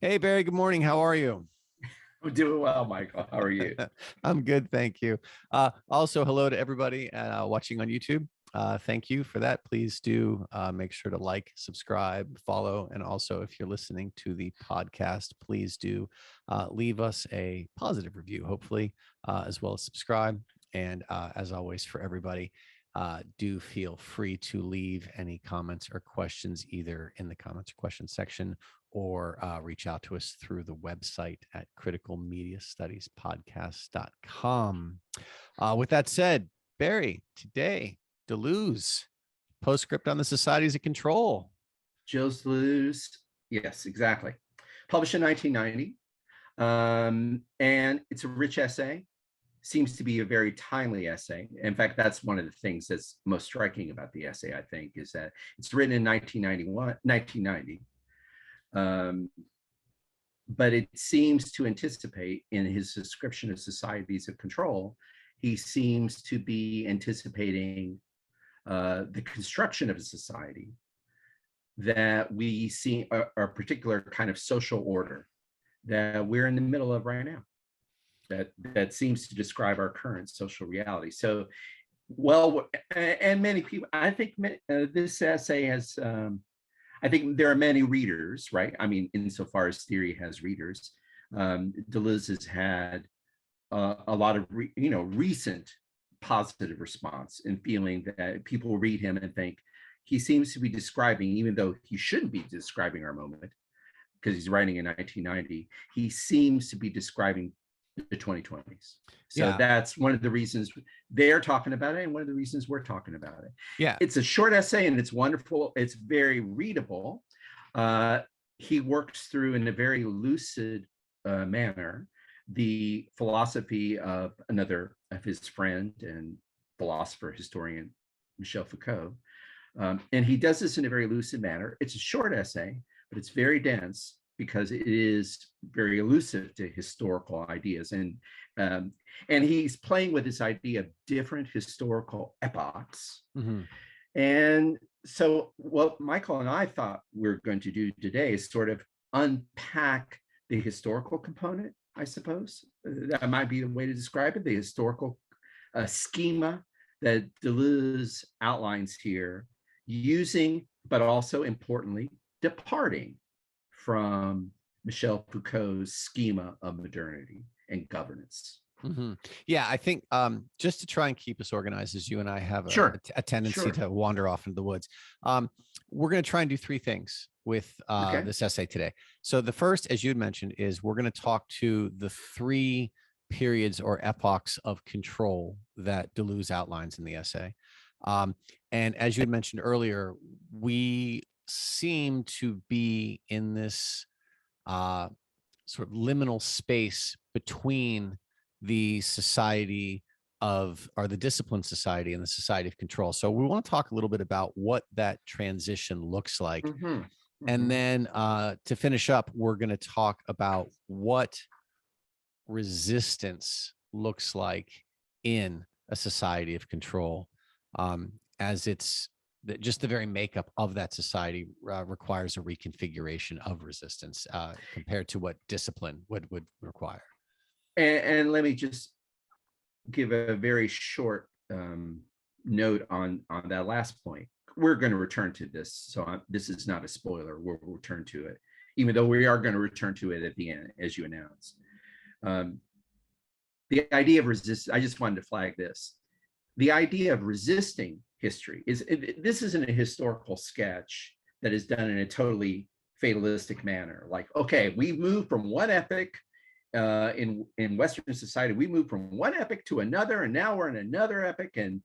Hey Barry, good morning. How are you? I'm doing well, Michael. How are you? I'm good, thank you. Also, hello to everybody watching on YouTube. Thank you for that. Please do make sure to like, subscribe, follow, and also if you're listening to the podcast, please do leave us a positive review, hopefully, as well as subscribe. And as always, for everybody, do feel free to leave any comments or questions either in the comments or questions section or reach out to us through the website at criticalmediastudiespodcast.com. With that said, Barry, today, Deleuze, Postscript on the Societies of Control. Gilles Deleuze. Yes, exactly. Published in 1990. And it's a rich essay. Seems to be a very timely essay. In fact, that's one of the things that's most striking about the essay, I think, is that it's written in 1990. But it seems to anticipate in his description of societies of control, he seems to be anticipating the construction of a society that we see a particular kind of social order that we're in the middle of right now that seems to describe our current social reality. So, well, and many people, I think this essay has, I think there are many readers, right? I mean, insofar as theory has readers, Deleuze has had a lot of, recent positive response and feeling that people read him and think he seems to be describing, even though he shouldn't be describing our moment because he's writing in 1990, he seems to be describing the 2020s. So Yeah. that's one of the reasons they're talking about it and one of the reasons we're talking about it. Yeah. It's a short essay and it's wonderful. It's very readable. He works through in a very lucid manner the philosophy of another of his friend and philosopher historian Michel Foucault. And he does this in a very lucid manner. It's a short essay, but it's very dense because it is very elusive to historical ideas. And he's playing with this idea of different historical epochs. Mm-hmm. And so what Michael and I thought we we're going to do today is sort of unpack the historical component, I suppose. That might be the way to describe it, the historical schema that Deleuze outlines here, using, but also importantly, departing from Michel Foucault's schema of modernity and governance. Mm-hmm. Yeah, I think just to try and keep us organized, as you and I have Sure. a tendency to wander off into the woods, we're going to try and do three things with this essay today. So the first, as you had mentioned, is we're going to talk to the three periods or epochs of control that Deleuze outlines in the essay. And as you had mentioned earlier, we seem to be in this sort of liminal space between the society of, or the discipline society and the society of control. So we want to talk a little bit about what that transition looks like. Mm-hmm. Mm-hmm. And then to finish up, we're going to talk about what resistance looks like in a society of control, as it's just the very makeup of that society requires a reconfiguration of resistance compared to what discipline would require. And let me just give a very short note on that last point. We're going to return to this, so this is not a spoiler. We'll return to it, even though we are going to return to it at the end, as you announced. The idea of resistance, I just wanted to flag this. The idea of resisting history this isn't a historical sketch that is done in a totally fatalistic manner. Like, okay, we move from one epoch in Western society, we move from one epoch to another, and now we're in another epoch, and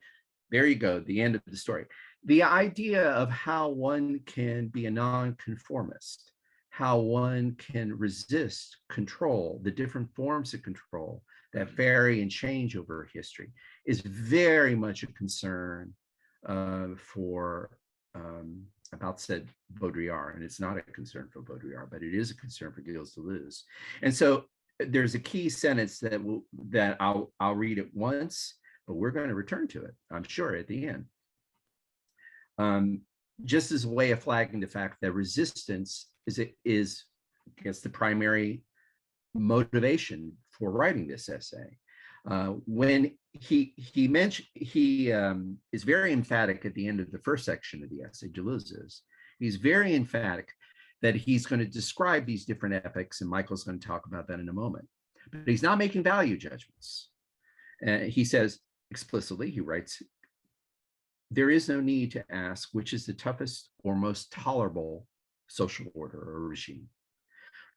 there you go, the end of the story. The idea of how one can be a nonconformist, how one can resist control, the different forms of control that vary and change over history, is very much a concern for about said Baudrillard, and it's not a concern for Baudrillard, but it is a concern for Gilles Deleuze. And so there's a key sentence that I'll read it once, but we're going to return to it, I'm sure, at the end. Just as a way of flagging the fact that resistance is guess, the primary motivation for writing this essay. When he is very emphatic at the end of the first section of the essay, Deleuze is, he's very emphatic that he's going to describe these different epochs, and Michael's going to talk about that in a moment. But he's not making value judgments. He says explicitly, he writes, there is no need to ask which is the toughest or most tolerable social order or regime,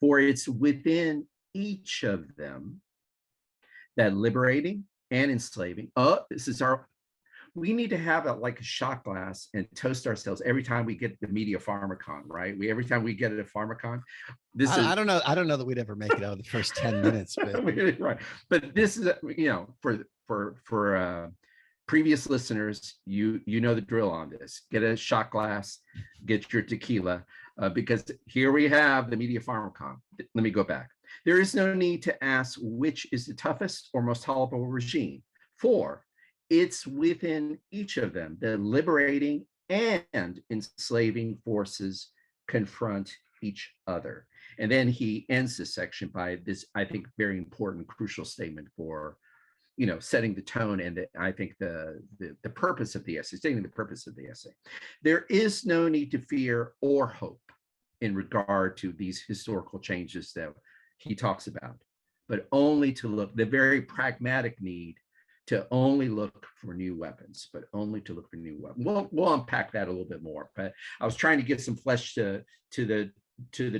for it's within each of them that liberating and enslaving. We need to have like a shot glass and toast ourselves every time we get the media pharmacon, right? Every time we get a pharmacon, I don't know that we'd ever make it out of the first 10 minutes, but right. But this is, for previous listeners, you know the drill on this. Get a shot glass, get your tequila, because here we have the media pharmacon. Let me go back. There is no need to ask which is the toughest or most tolerable regime, for it's within each of them the liberating and enslaving forces confront each other. And then he ends this section by this, I think, very important, crucial statement for, setting the tone and I think the purpose of the essay, stating the purpose of the essay. There is no need to fear or hope in regard to these historical changes that he talks about, but only to look, the very pragmatic need to only look for new weapons, but only to look for new weapons. We'll unpack that a little bit more, but I was trying to give some flesh to the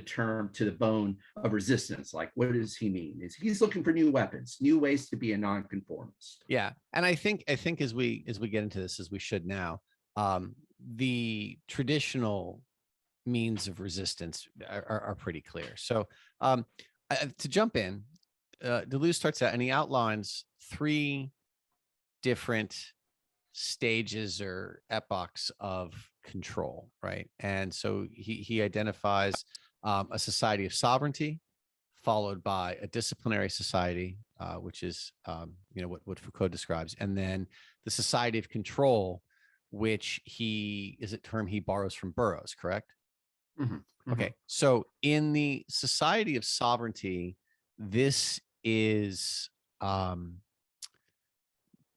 term, to the bone of resistance. Like, what does he mean? He's looking for new weapons, new ways to be a nonconformist. Yeah, and I think as we get into this, as we should now, the traditional means of resistance are pretty clear. So to jump in, Deleuze starts out and he outlines 3 different stages or epochs of control, right? And so he identifies a society of sovereignty, followed by a disciplinary society, which is what Foucault describes, and then the society of control, which is a term he borrows from Burroughs, correct? Mm-hmm. Mm-hmm. Okay, so in the society of sovereignty, this is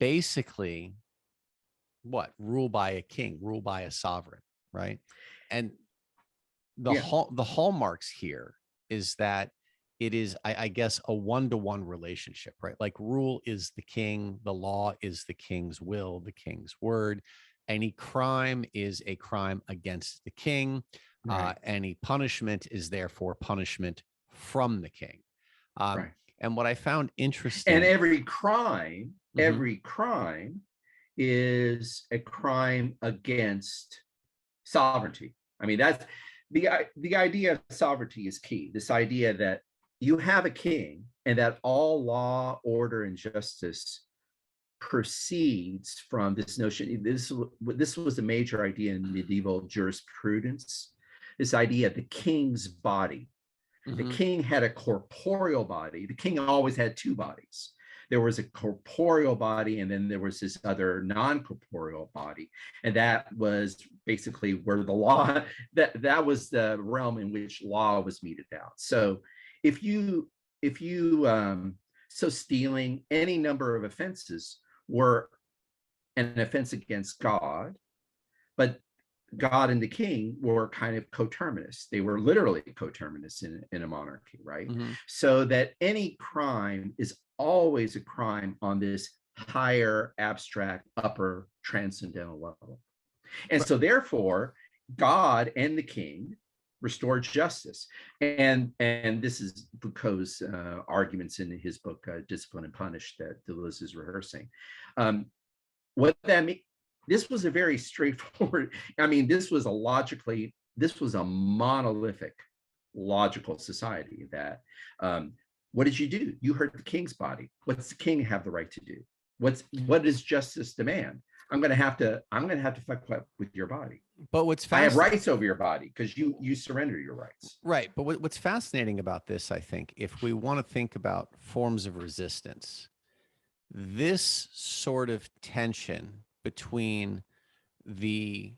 basically what? Rule by a king, rule by a sovereign, right? And the hallmarks here is that it is, I guess, a one-to-one relationship, right? Like rule is the king, the law is the king's will, the king's word. Any crime is a crime against the king. Right. Any punishment is therefore punishment from the king. Right. And what I found interesting, and every crime is a crime against sovereignty. I mean, that's the idea of sovereignty is key. This idea that you have a king and that all law, order, and justice proceeds from this notion. This was a major idea in medieval jurisprudence. This idea of the king's body. The king had a corporeal body. The king always had 2 bodies. There was a corporeal body, and then there was this other non-corporeal body. And that was basically where the law, that was the realm in which law was meted out. So so stealing, any number of offenses were an offense against God, but God and the king were kind of coterminous. They were literally coterminous in a monarchy, right? Mm-hmm. So that any crime is always a crime on this higher, abstract, upper, transcendental level. And so therefore, God and the king restored justice. And this is Foucault's arguments in his book, Discipline and Punish, that Deleuze is rehearsing. What that means, this was a very straightforward, this was a monolithic, logical society that, what did you do? You hurt the king's body. What's the king have the right to do? What does justice demand? I'm gonna have to fuck up with your body. But I have rights over your body because you surrender your rights. Right. But what's fascinating about this, I think, if we want to think about forms of resistance, this sort of tension between the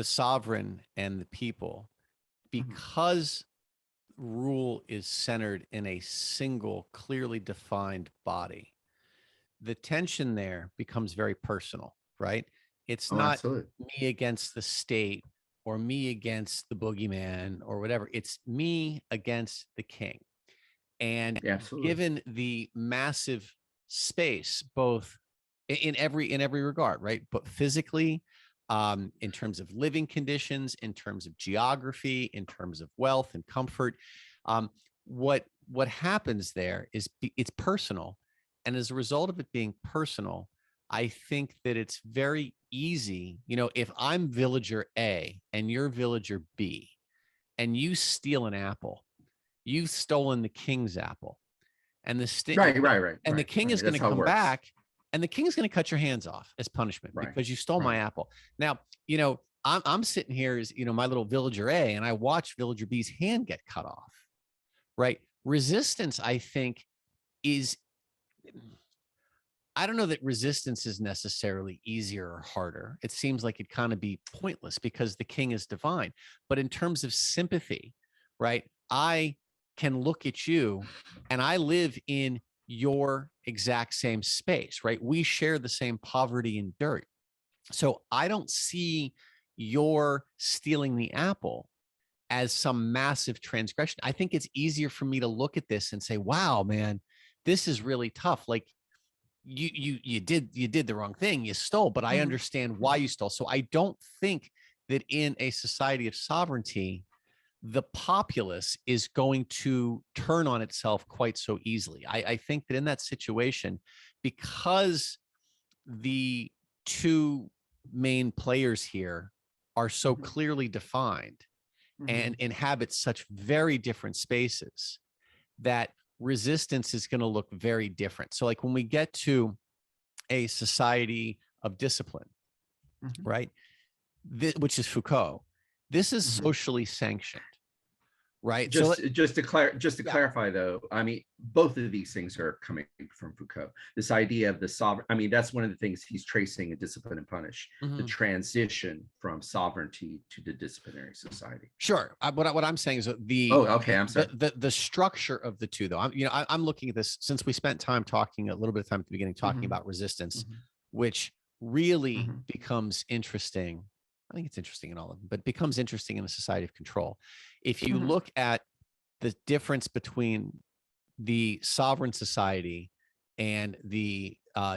sovereign and the people because rule is centered in a single, clearly defined body, the tension there becomes very personal, right? It's Oh, not absolutely. me against the state or me against the boogeyman or whatever. It's me against the king. And Yeah, absolutely. given the massive space, both in every regard, right? But physically, in terms of living conditions, in terms of geography, in terms of wealth and comfort, um, what happens there is it's personal, and as a result of it being personal, I think that it's very easy. You know, if I'm villager A and you're villager B, and you steal an apple, you've stolen the king's apple, and the king is going That's to how it come works. back, and the king is going to cut your hands off as punishment Right. because you stole my apple. Now, you know, I'm sitting here as, you know, my little villager A, and I watch villager B's hand get cut off, right? Resistance, I think, is, I don't know that resistance is necessarily easier or harder. It seems like it kind of be pointless because the king is divine. But in terms of sympathy, right? I can look at you and I live in your exact same space, right? We share the same poverty and dirt. So I don't see your stealing the apple as some massive transgression. I think it's easier for me to look at this and say, wow, man, this is really tough. Like, you did the wrong thing, you stole, but I understand why you stole. So I don't think that in a society of sovereignty, the populace is going to turn on itself quite so easily. I think that in that situation, because the two main players here are so clearly defined and inhabit such very different spaces, that resistance is going to look very different. So like when we get to a society of discipline, right, which is Foucault, this is socially sanctioned, right? Just to clarify though, I mean, both of these things are coming from Foucault. This idea of the sovereign, I mean, that's one of the things he's tracing in Discipline and Punish, the transition from sovereignty to the disciplinary society. Sure. What I'm saying is the I'm sorry. The structure of the two, though. I'm looking at this since we spent time talking, a little bit of time at the beginning talking about resistance, which really becomes interesting. I think it's interesting in all of them, but becomes interesting in a society of control. If you look at the difference between the sovereign society and the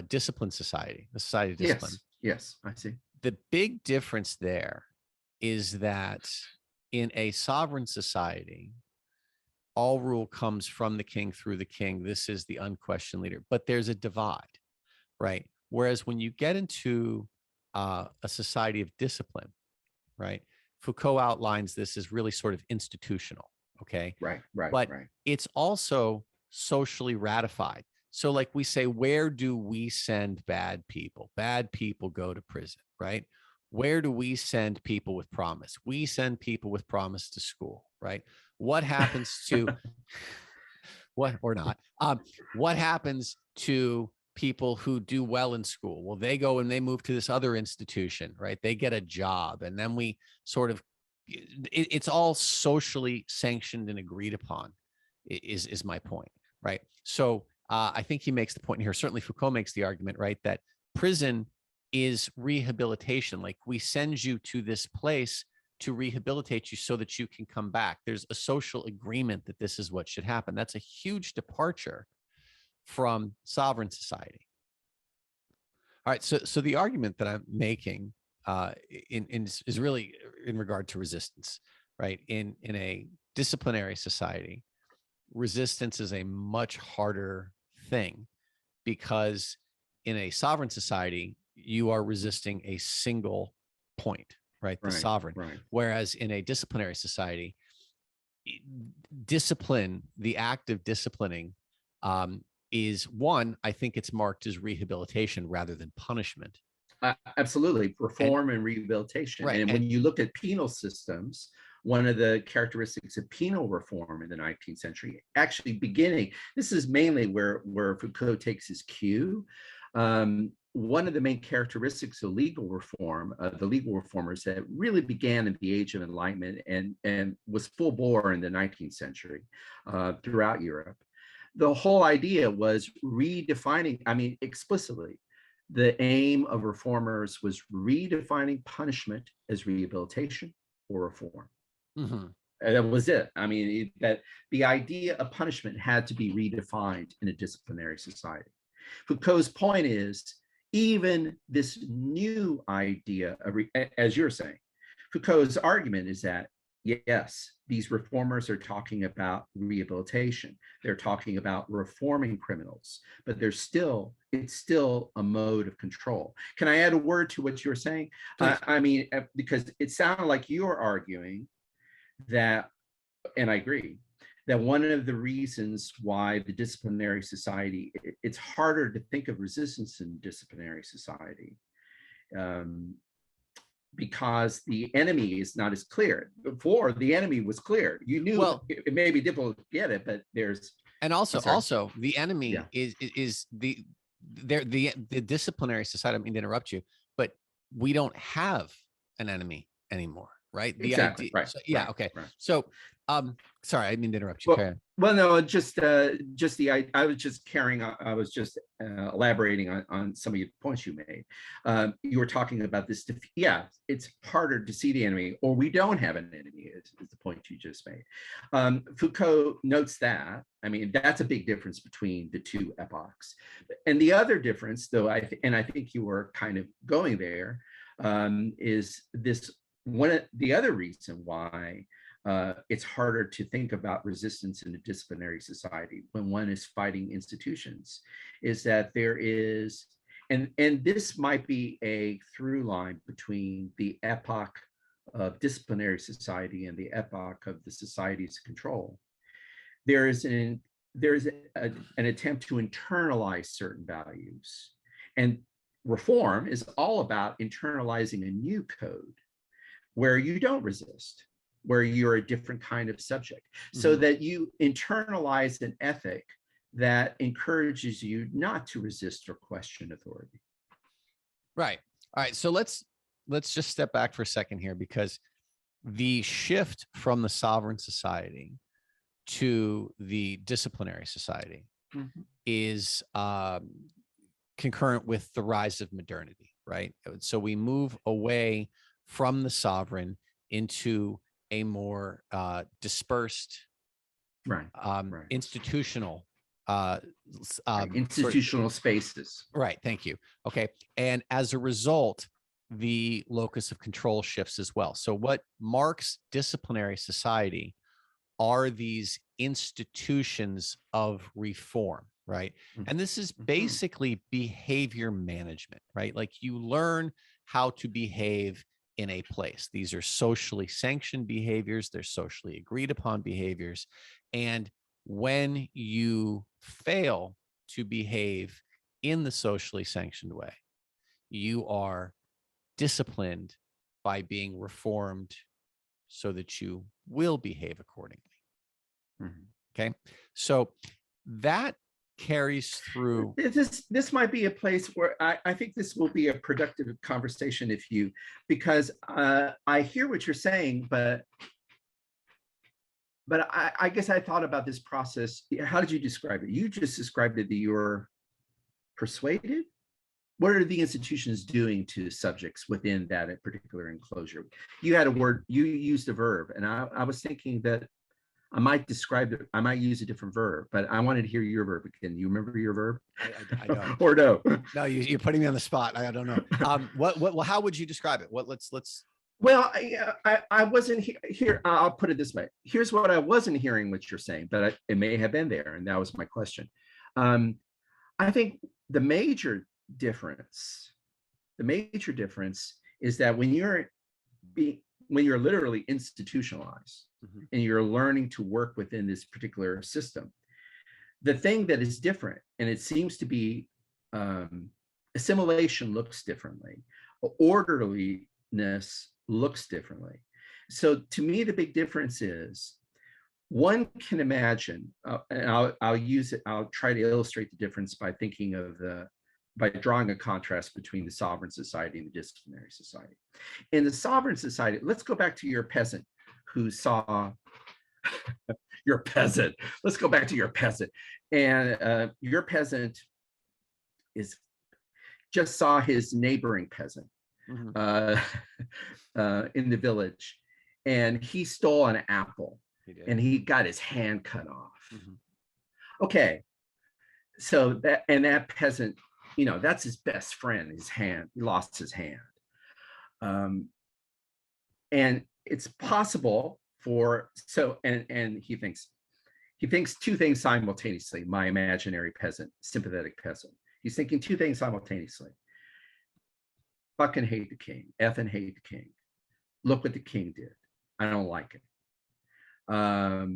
disciplined society, the society of discipline. Yes, I see. The big difference there is that in a sovereign society, all rule comes from the king through the king. This is the unquestioned leader, but there's a divide, right? Whereas when you get into a society of discipline, right? Foucault outlines this as really sort of institutional, okay? Right. But it's also socially ratified. So like we say, where do we send bad people? Bad people go to prison, right? Where do we send people with promise? We send people with promise to school, right? What happens to what or not? What happens to people who do well in school? Well, they go and they move to this other institution, right? They get a job, and then we sort of, it's all socially sanctioned and agreed upon, is my point, right? So I think he makes the point here. Certainly Foucault makes the argument, right, that prison is rehabilitation. Like, we send you to this place to rehabilitate you so that you can come back. There's a social agreement that this is what should happen. That's a huge departure from sovereign society. All right, so the argument that I'm making is really in regard to resistance, right? In a disciplinary society, resistance is a much harder thing, because in a sovereign society, you are resisting a single point, right? The sovereign. Right. Whereas in a disciplinary society, discipline, the act of disciplining, is one, I think it's marked as rehabilitation rather than punishment. Absolutely. Reform and rehabilitation. Right. And when you look at penal systems, one of the characteristics of penal reform in the 19th century, actually beginning, this is mainly where Foucault takes his cue, one of the main characteristics of legal reform, the legal reformers that really began in the Age of Enlightenment and was full bore in the 19th century throughout Europe, the whole idea was redefining, I mean, explicitly, the aim of reformers was redefining punishment as rehabilitation or reform. Mm-hmm. And that was it. I mean, that the idea of punishment had to be redefined in a disciplinary society. Foucault's point is, even this new idea of, as you're saying, Foucault's argument is that, yes, these reformers are talking about rehabilitation. They're talking about reforming criminals, but it's still a mode of control. Can I add a word to what you're saying? I mean, because it sounded like you're arguing that, and I agree, that one of the reasons why the disciplinary society, it's harder to think of resistance in disciplinary society because the enemy is not as clear. Before, the enemy was clear. You knew, well, it may be difficult to get it, but there's... And also the enemy is the disciplinary society. I mean to interrupt you, but we don't have an enemy anymore. Right. Exactly. Idea, right. So, yeah. Right, okay. Right. So, sorry, I didn't mean to interrupt you. Well, no, I was just carrying on. I was just elaborating on some of the points you made. You were talking about this. Yeah, it's harder to see the enemy, or we don't have an enemy, is the point you just made. Foucault notes that. I mean, that's a big difference between the two epochs. And the other difference, though, I think you were kind of going there, is this. The other reason why it's harder to think about resistance in a disciplinary society when one is fighting institutions is that there is, and this might be a through line between the epoch of disciplinary society and the epoch of the societies of control. There is an attempt to internalize certain values, and reform is all about internalizing a new code where you don't resist, where you're a different kind of subject, so that you internalize an ethic that encourages you not to resist or question authority. Right. All right. So let's just step back for a second here, because the shift from the sovereign society to the disciplinary society is concurrent with the rise of modernity, right? So we move away from the sovereign into a more dispersed, institutional, institutional spaces. Right. Thank you. Okay. And as a result, the locus of control shifts as well. So what marks disciplinary society are these institutions of reform, right? And this is basically behavior management, right? Like you learn how to behave in a place. These are socially sanctioned behaviors. They're socially agreed upon behaviors. And when you fail to behave in the socially sanctioned way, you are disciplined by being reformed so that you will behave accordingly. Okay. So that carries through. This might be a place where I think this will be a productive conversation because I hear what you're saying, but I guess I thought about this process. How did you describe it? You just described it that you were persuaded. What are the institutions doing to subjects within that particular enclosure? You had a word, you used a verb, and I was thinking that I might describe it, I might use a different verb, but I wanted to hear your verb again. You remember your verb? I don't. Or no? No, you're putting me on the spot. I don't know. Well, how would you describe it? Let's. Well, I wasn't here. I'll put it this way. Here's what I wasn't hearing what you're saying, but it may have been there, and that was my question. I think the major difference is that when you're literally institutionalized, and you're learning to work within this particular system, the thing that is different, and it seems to be assimilation looks differently, orderliness looks differently. So to me, the big difference is one can imagine, and I'll try to illustrate the difference by thinking of the by drawing a contrast between the sovereign society and the disciplinary society. In the sovereign society, let's go back to your peasant who saw your peasant. Let's go back to your peasant. And your peasant just saw his neighboring peasant in the village, and he stole an apple, and he got his hand cut off. Okay, so that peasant, that's his best friend. His hand, he lost his hand, and it's possible and he thinks two things simultaneously. My imaginary peasant, sympathetic peasant, he's thinking two things simultaneously. Fucking hate the king, effing hate the king. Look what the king did. I don't like it. I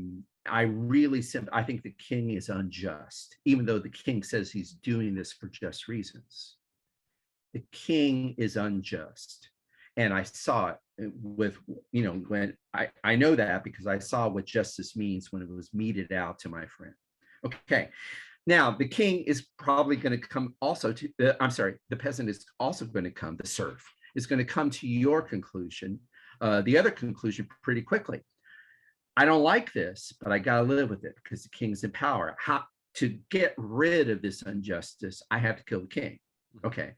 think the king is unjust, even though the king says he's doing this for just reasons. The king is unjust. And I saw it with, when I know that because I saw what justice means when it was meted out to my friend. Okay. Now, the king is probably going to come also to, the peasant is also going to come, the serf is going to come to your conclusion, the other conclusion pretty quickly. I don't like this, but I got to live with it because the king's in power. How to get rid of this injustice, I have to kill the king. Okay.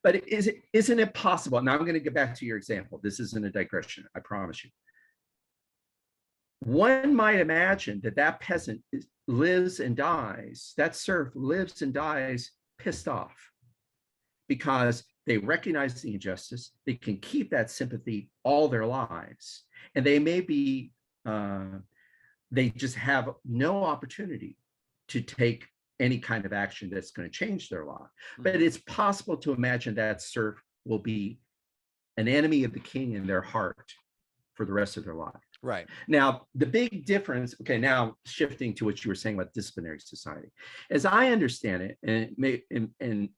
But isn't it possible? Now I'm going to get back to your example. This isn't a digression, I promise you. One might imagine that peasant lives and dies, that serf lives and dies pissed off because they recognize the injustice. They can keep that sympathy all their lives. And they may be, they just have no opportunity to take any kind of action that's going to change their life. But it's possible to imagine that serf will be an enemy of the king in their heart for the rest of their life. Right. Now, the big difference, okay, now shifting to what you were saying about disciplinary society. As I understand it, and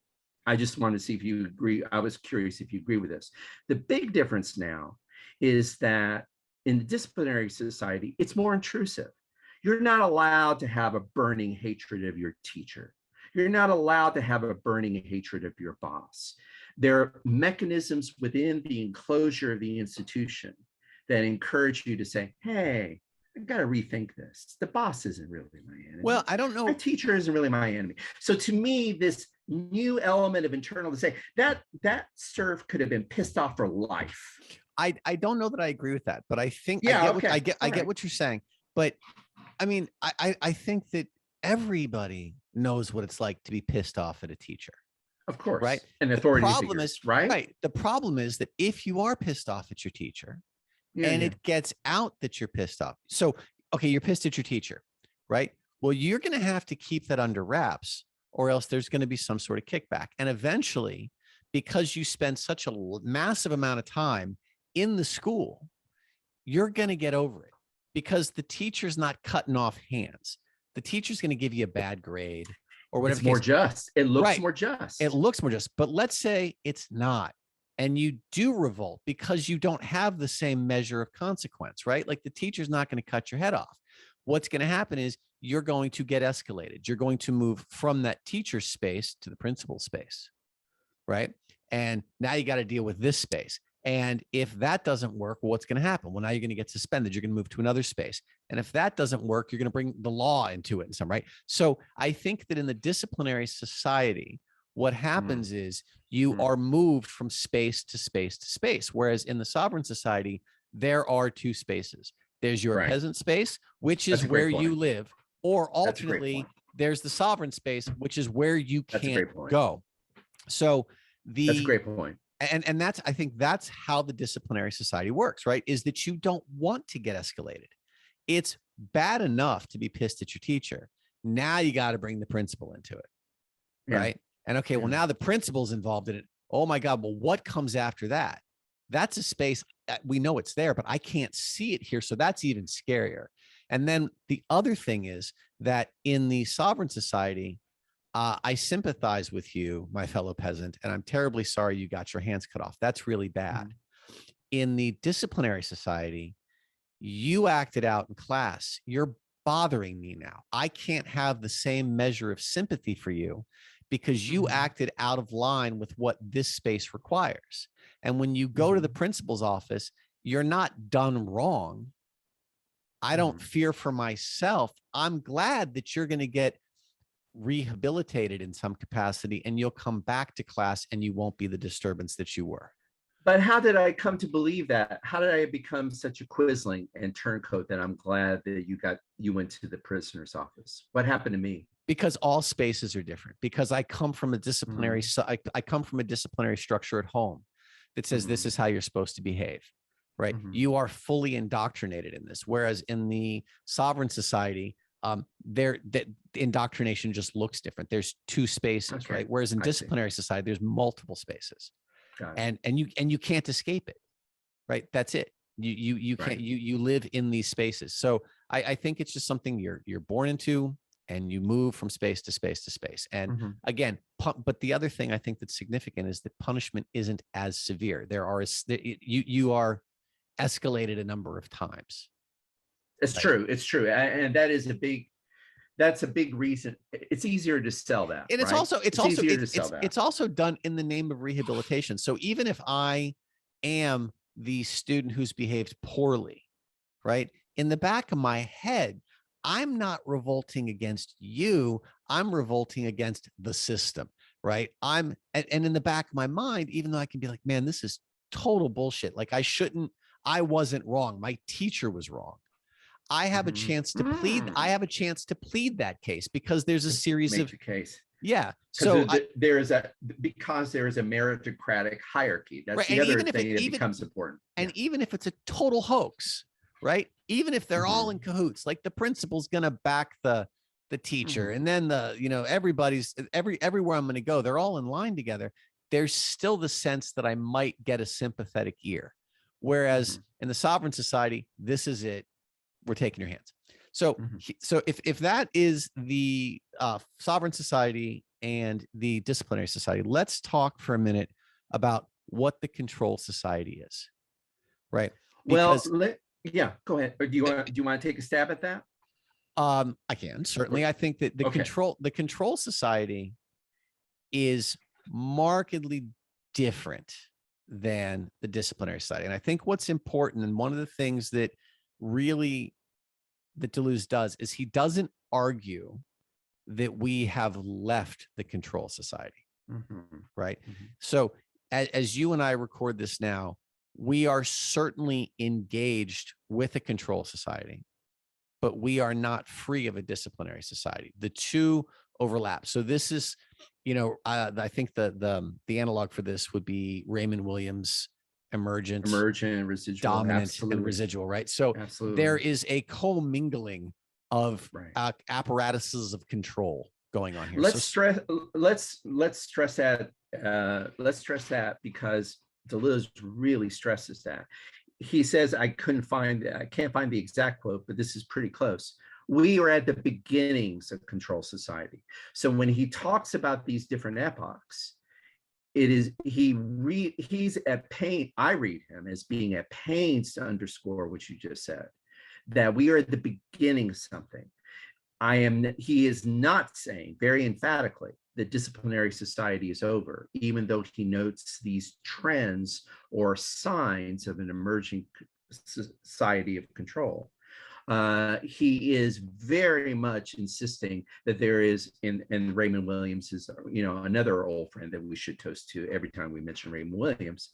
I just wanted to see if you agree, I was curious if you agree with this. The big difference now is that in the disciplinary society, it's more intrusive. You're not allowed to have a burning hatred of your teacher. You're not allowed to have a burning hatred of your boss. There are mechanisms within the enclosure of the institution that encourage you to say, hey, I got to rethink this. The boss isn't really my enemy. Well, I don't know. My teacher isn't really my enemy. So to me, this new element of internal to say that serf could have been pissed off for life. I don't know that I agree with that, but I think I get what you're saying. But I mean, I think that everybody knows what it's like to be pissed off at a teacher. Of course. Right. And authority figures, right? Right. The problem is that if you are pissed off at your teacher it gets out that you're pissed off. So, okay, you're pissed at your teacher, right? Well, you're going to have to keep that under wraps or else there's going to be some sort of kickback. And eventually, because you spend such a massive amount of time in the school, you're going to get over it. Because the teacher's not cutting off hands. The teacher's going to give you a bad grade or whatever. It's more just. It looks more just. It looks more just. But let's say it's not. And you do revolt because you don't have the same measure of consequence, right? Like the teacher's not going to cut your head off. What's going to happen is you're going to get escalated. You're going to move from that teacher space to the principal space, right? And now you got to deal with this space. And if that doesn't work, well, what's going to happen? Well, now you're going to get suspended. You're going to move to another space. And if that doesn't work, you're going to bring the law into it in some, right? So I think that in the disciplinary society, what happens is you are moved from space to space to space. Whereas in the sovereign society, there are two spaces. There's your peasant space, which is where you live, or alternately, there's the sovereign space, which is where you can't go. So that's a great point. And that's, I think that's how the disciplinary society works, right? Is that you don't want to get escalated. It's bad enough to be pissed at your teacher. Now you got to bring the principal into it, right? And okay, well, now the principal's involved in it. Oh my God, well, what comes after that? That's a space, we know it's there, but I can't see it here. So that's even scarier. And then the other thing is that in the sovereign society, I sympathize with you, my fellow peasant, and I'm terribly sorry you got your hands cut off. That's really bad. In the disciplinary society, you acted out in class. You're bothering me now. I can't have the same measure of sympathy for you because you acted out of line with what this space requires. And when you go to the principal's office, you're not done wrong. I don't fear for myself. I'm glad that you're going to get rehabilitated in some capacity, and you'll come back to class and you won't be the disturbance that you were. But how did I come to believe that? How did I become such a quisling and turncoat that I'm glad that you went to the prisoner's office? What happened to me? Because all spaces are different. Because I come from a disciplinary, I come from a disciplinary structure at home that says this is how you're supposed to behave, right? You are fully indoctrinated in this. Whereas in the sovereign society, the indoctrination just looks different. There's two spaces, right? Whereas in disciplinary society, there's multiple spaces. And you can't escape it, right? That's it. You can't, you live in these spaces. So I think it's just something you're born into, and you move from space to space to space. And again, but the other thing I think that's significant is that punishment isn't as severe. You are escalated a number of times. It's true. It's true. And that's a big reason. It's easier to sell that. And it's also done in the name of rehabilitation. So even if I am the student who's behaved poorly, right, in the back of my head, I'm not revolting against you. I'm revolting against the system, right? And in the back of my mind, even though I can be like, man, this is total bullshit. Like I wasn't wrong. My teacher was wrong. I have a chance to plead. I have a chance to plead that case because there's a series of case. Yeah. So there is a meritocratic hierarchy. That's the other thing that becomes important. And even if it's a total hoax, right? Even if they're all in cahoots, like the principal's going to back the teacher, and then everywhere I'm going to go, they're all in line together. There's still the sense that I might get a sympathetic ear. Whereas in the sovereign society, this is it. We're taking your hands. So, so if that is the sovereign society and the disciplinary society, let's talk for a minute about what the control society is, right? Because, yeah, go ahead. Or do you want to take a stab at that? I can certainly. I think that the control society is markedly different than the disciplinary society, and I think what's important, and one of the things that Deleuze does, is he doesn't argue that we have left the control society, right? So as you and I record this now, we are certainly engaged with a control society, but we are not free of a disciplinary society. The two overlap. So this is, I think the analog for this would be Raymond Williams' emergent, residual, dominant, and residual, right? So there is a commingling of apparatuses of control going on here. Let's stress that because Deleuze really stresses that. He says, I can't find the exact quote, but this is pretty close. We are at the beginnings of control society. So when he talks about these different epochs, he's at pain. I read him as being at pains to underscore what you just said, that we are at the beginning of something. He is not saying very emphatically that disciplinary society is over, even though he notes these trends or signs of an emerging society of control. He is very much insisting that there is, and Raymond Williams is, another old friend that we should toast to every time we mention Raymond Williams.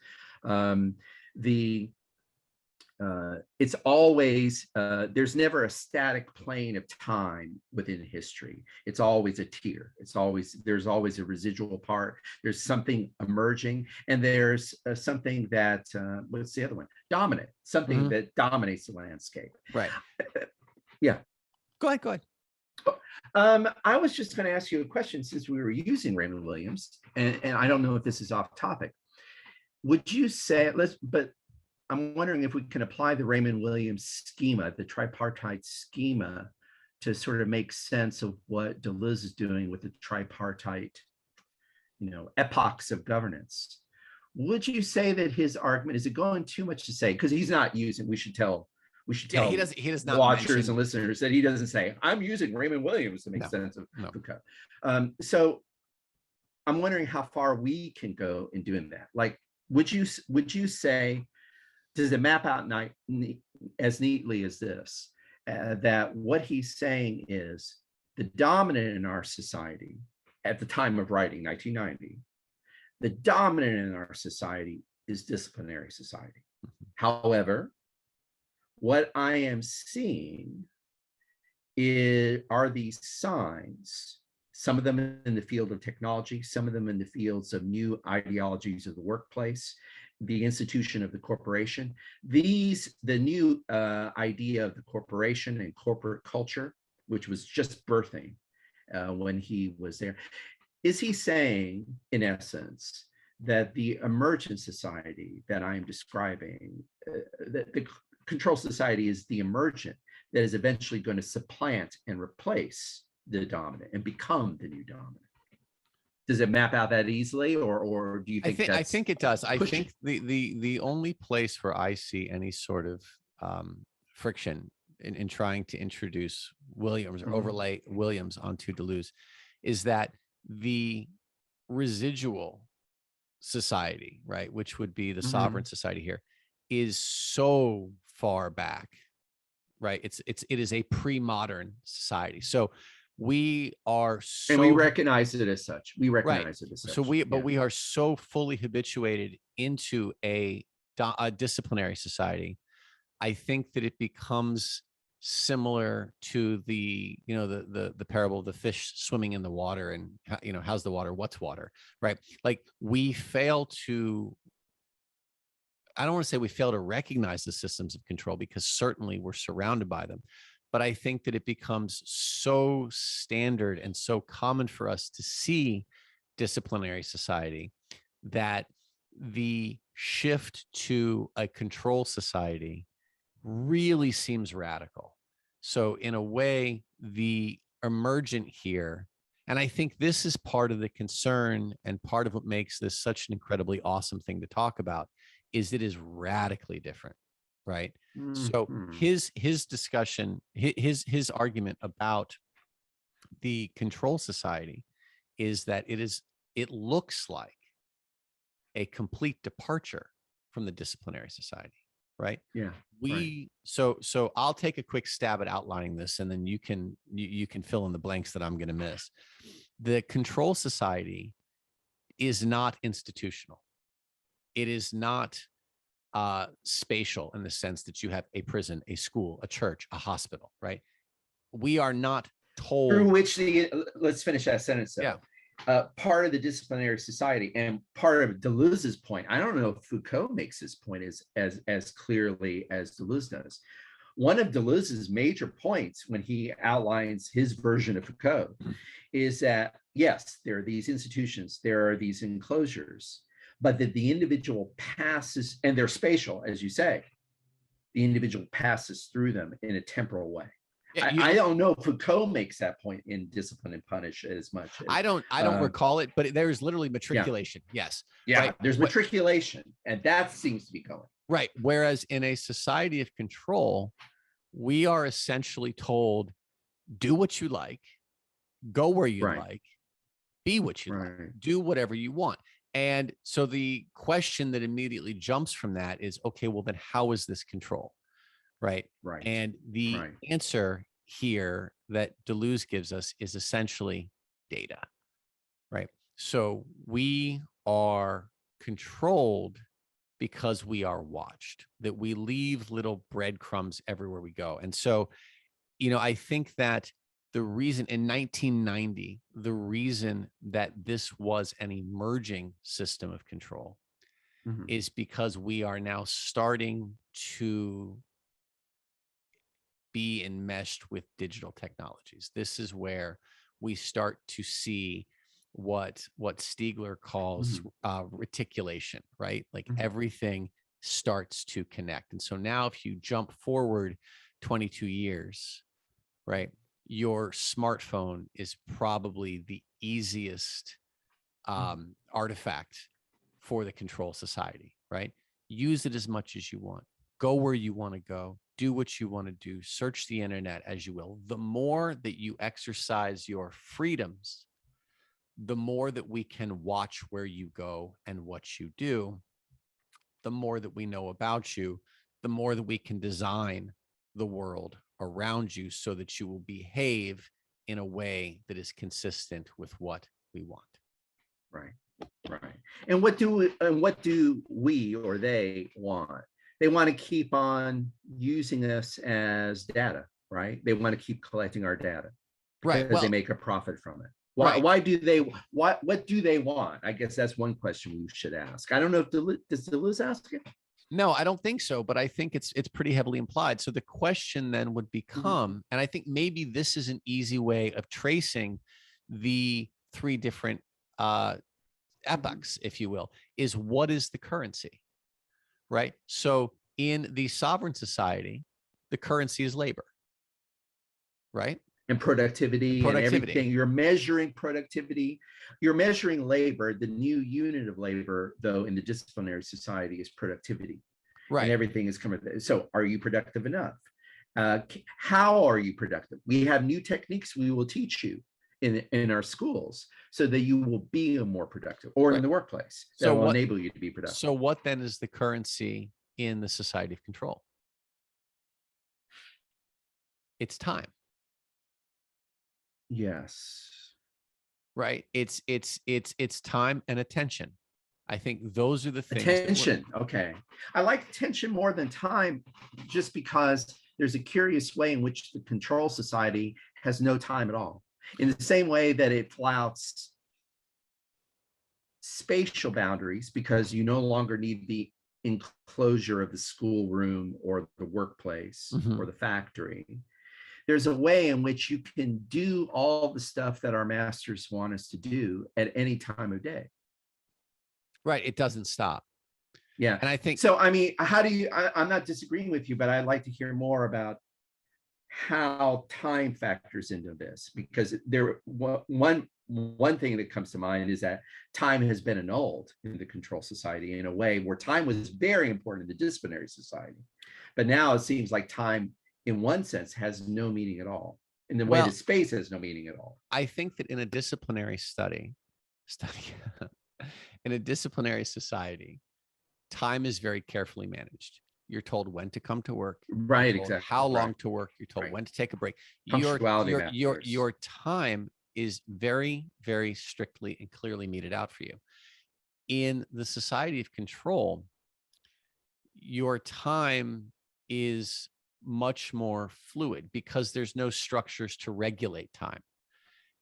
It's always, there's never a static plane of time within history. It's always a tier. There's always a residual part. There's something emerging, and there's something that, what's the other one? Dominant, something that dominates the landscape. Right. Yeah. Go ahead. I was just going to ask you a question since we were using Raymond Williams, and I don't know if this is off topic. Would you say, but I'm wondering if we can apply the Raymond Williams schema, the tripartite schema, to sort of make sense of what Deleuze is doing with the tripartite, epochs of governance. Would you say that his argument, is it going too much to say? Because he's not using, we should tell he does not watchers and listeners that he doesn't say, I'm using Raymond Williams to make sense of Foucault. So I'm wondering how far we can go in doing that. Like, would you say, does it map out as neatly as this, that what he's saying is the dominant in our society at the time of writing, 1990, the dominant in our society is disciplinary society. However, what I am seeing are these signs, some of them in the field of technology, some of them in the fields of new ideologies of the workplace, the institution of the corporation. The new idea of the corporation and corporate culture, which was just birthing when he was there. Is he saying, in essence, that the emergent society that I'm describing, that the control society is the emergent that is eventually going to supplant and replace the dominant and become the new dominant? Does it map out that easily, or do you think I think it does. I think the only place where I see any sort of friction in trying to introduce Williams or overlay Williams onto Deleuze is that the residual society, right, which would be the sovereign society here, is so far back, right? It is a pre-modern society. So we are so, and we recognize it as such. We recognize it as such. So we are so fully habituated into a disciplinary society. I think that it becomes similar to the parable of the fish swimming in the water, and how's the water, what's water, right? Like, we fail to, I don't want to say we fail to recognize the systems of control, because certainly we're surrounded by them, but I think that it becomes so standard and so common for us to see disciplinary society that the shift to a control society really seems radical. So in a way, the emergent here, and I think this is part of the concern and part of what makes this such an incredibly awesome thing to talk about, is it is radically different, right? So his discussion, his argument about the control society is that it looks like a complete departure from the disciplinary society, right? Yeah. So I'll take a quick stab at outlining this, and then you can fill in the blanks that I'm going to miss. The control society is not institutional. It is not spatial in the sense that you have a prison, a school, a church, a hospital, right? We are not told through which let's finish that sentence though. Yeah. Part of the disciplinary society, and part of Deleuze's point, I don't know if Foucault makes this point as clearly as Deleuze does. One of Deleuze's major points when he outlines his version of Foucault is that, yes, there are these institutions, there are these enclosures, but that the individual passes, and they're spatial, as you say, the individual passes through them in a temporal way. Yeah, I don't know if Foucault makes that point in Discipline and Punish as much. I don't recall it, but there's literally matriculation. Yeah. Yes. Yeah, right? There's matriculation, and that seems to be going. Right. Whereas in a society of control, we are essentially told, do what you like, go where you like, be what you like, do whatever you want. And so the question that immediately jumps from that is, okay, well then how is this control? Right. And the answer here that Deleuze gives us is essentially data. Right. So we are controlled because we are watched, that we leave little breadcrumbs everywhere we go. And so, I think that the reason in 1990, the reason that this was an emerging system of control is because we are now starting to be enmeshed with digital technologies. This is where we start to see what Stiegler calls reticulation, right? Like everything starts to connect. And so now if you jump forward 22 years, right, your smartphone is probably the easiest artifact for the control society, right? Use it as much as you want. Go where you want to go. Do what you want to do. Search the internet as you will. The more that you exercise your freedoms, the more that we can watch where you go and what you do, the more that we know about you, the more that we can design the world around you so that you will behave in a way that is consistent with what we want. Right, right. And what do we or they want? They want to keep on using us as data, right? They want to keep collecting our data because Right. Well, they make a profit from it. right. Why do they, what do they want? I guess that's one question we should ask. I don't know if does Deleuze ask it? No, I don't think so, but I think it's pretty heavily implied. So the question then would become, and I think maybe this is an easy way of tracing the three different epochs, if you will, is what is the currency, right? So in the sovereign society, the currency is labor, right? And productivity and everything. You're measuring productivity. You're measuring labor. The new unit of labor, though, in the disciplinary society is productivity. Right. And everything is coming. So are you productive enough? How are you productive? We have new techniques we will teach you in our schools so that you will be more productive, or in the workplace that will enable you to be productive. So what then is the currency in the society of control? It's time. Yes. Right. It's time and attention. I think those are the things. Attention. Okay. I like attention more than time, just because there's a curious way in which the control society has no time at all. In the same way that it flouts spatial boundaries because you no longer need the enclosure of the schoolroom or the workplace or the factory. There's a way in which you can do all the stuff that our masters want us to do at any time of day. Right. It doesn't stop. Yeah. And I think so. I mean, how do you, I'm not disagreeing with you, but I'd like to hear more about how time factors into this, because one thing that comes to mind is that time has been annulled in the control society in a way where time was very important in the disciplinary society. But now it seems like time, in one sense, has no meaning at all, in the way that space has no meaning at all. I think that in a disciplinary study in a disciplinary society, time is very carefully managed. You're told when to come to work, right? Exactly. How long to work. You're told when to take a break. Your time is very, very strictly and clearly meted out for you. In the society of control, your time is much more fluid because there's no structures to regulate time.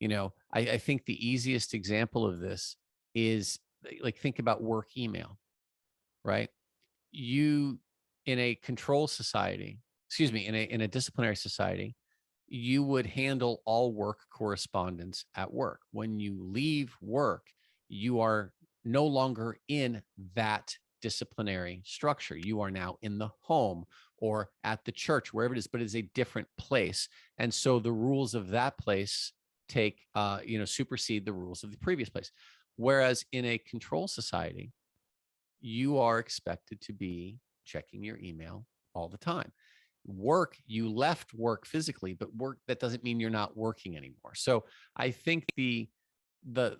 You know, I think the easiest example of this is, like, think about work email, right? You, in a control society, in a disciplinary society, you would handle all work correspondence at work. When you leave work, you are no longer in that disciplinary structure. You are now in the home or at the church, wherever it is, but it's a different place. And so the rules of that place supersede the rules of the previous place. Whereas in a control society, you are expected to be checking your email all the time. Work, you left work physically, but work, that doesn't mean you're not working anymore. So I think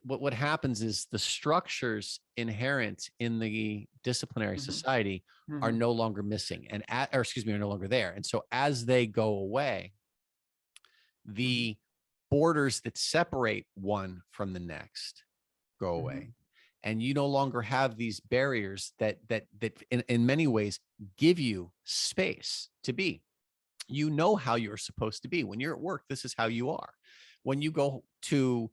what happens is the structures inherent in the disciplinary society are no longer missing are no longer there. And so as they go away, the borders that separate one from the next go away. And you no longer have these barriers that in many ways give you space to be. You know how you're supposed to be. When you're at work, this is how you are. When you go to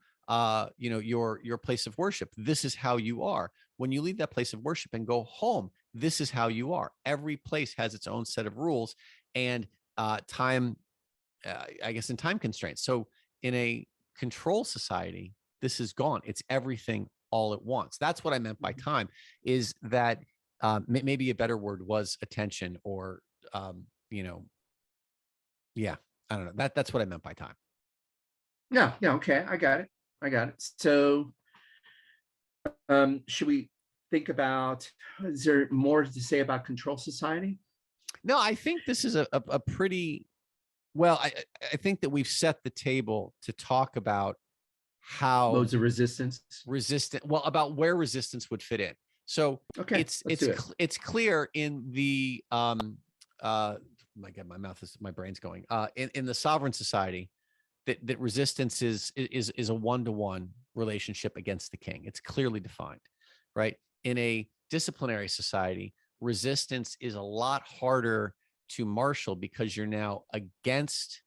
your place of worship, this is how you are. When you leave that place of worship and go home, this is how you are. Every place has its own set of rules and time, and time constraints. So in a control society, this is gone. It's everything all at once. That's what I meant by time, is that maybe a better word was attention, or I don't know. That's what I meant by time. Yeah. Okay. I got it. So should we think about, is there more to say about control society? No, I think this is a pretty, well, I think that we've set the table to talk about how modes of resistance. Well, about where resistance would fit in. So Okay, it's clear in the my God, my brain's going. In the sovereign society, that resistance is a one-to-one relationship against the king. It's clearly defined, right? In a disciplinary society, resistance is a lot harder to marshal because you're now against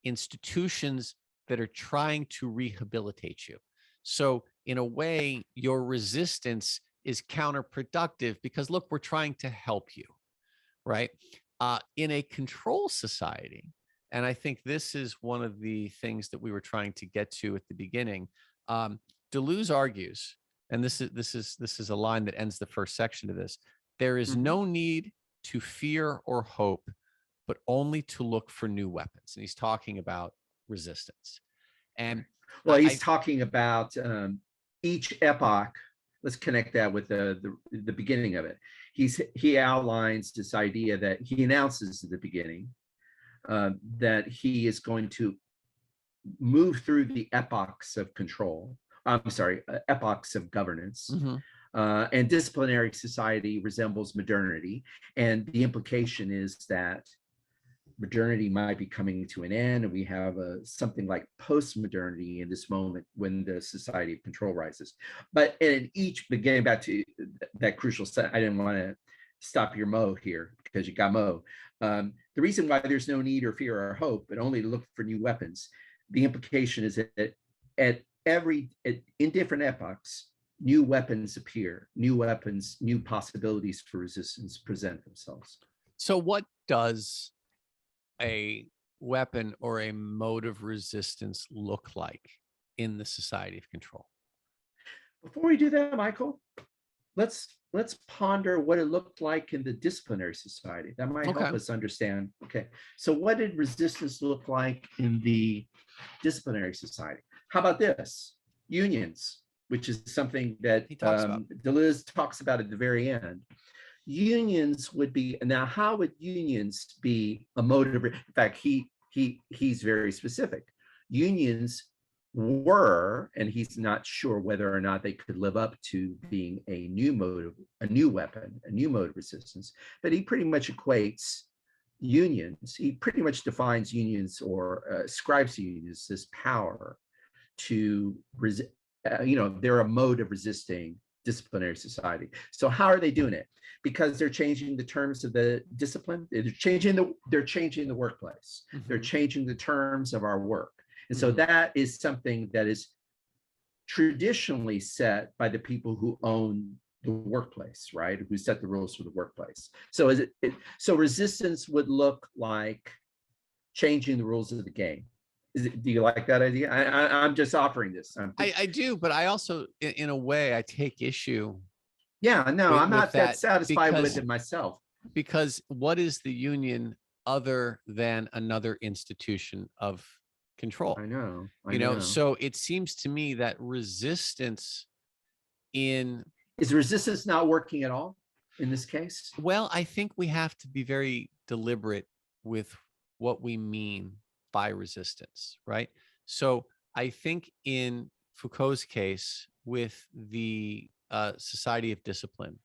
institutions that are trying to rehabilitate you. So in a way, your resistance is counterproductive because look, we're trying to help you, right? In a control society, and I think this is one of the things that we were trying to get to at the beginning. Deleuze argues, and this is a line that ends the first section of this. There is no need to fear or hope, but only to look for new weapons. And he's talking about resistance. And well, he's talking about each epoch. Let's connect that with the beginning of it. He outlines this idea that he announces at the beginning that he is going to move through the epochs of control. I'm sorry, epochs of governance. And disciplinary society resembles modernity. And the implication is that modernity might be coming to an end, and we have something like post-modernity in this moment when the society of control rises. But in each, getting back to that crucial set, I didn't want to stop your Mo here because you got Mo. The reason why there's no need or fear or hope, but only to look for new weapons, the implication is that in different epochs, new weapons appear, new weapons, new possibilities for resistance present themselves. So what does a weapon or a mode of resistance look like in the society of control? Before we do that, Michael, let's ponder what it looked like in the disciplinary society. That might help us understand. Okay, so what did resistance look like in the disciplinary society? How about this? Unions, which is something that Deleuze talks about at the very end. Unions would be, now how would unions be a mode of, in fact, he's very specific. Unions were, and he's not sure whether or not they could live up to being a new mode, a new weapon, a new mode of resistance, but he pretty much equates unions, he pretty much defines unions or ascribes to unions this power to, they're a mode of resisting disciplinary society. So how are they doing it? Because they're changing the terms of the discipline. They're changing the workplace. They're changing the terms of our work. And so that is something that is traditionally set by the people who own the workplace, right? Who set the rules for the workplace. So so resistance would look like changing the rules of the game. Do you like that idea? I'm just offering this. I do, but I also, in a way, I take issue. Yeah, no, I'm not that satisfied with it myself. Because what is the union other than another institution of control? I know. So it seems to me that resistance is resistance not working at all in this case? Well, I think we have to be very deliberate with what we mean by resistance, right? So I think in Foucault's case with the society of discipline,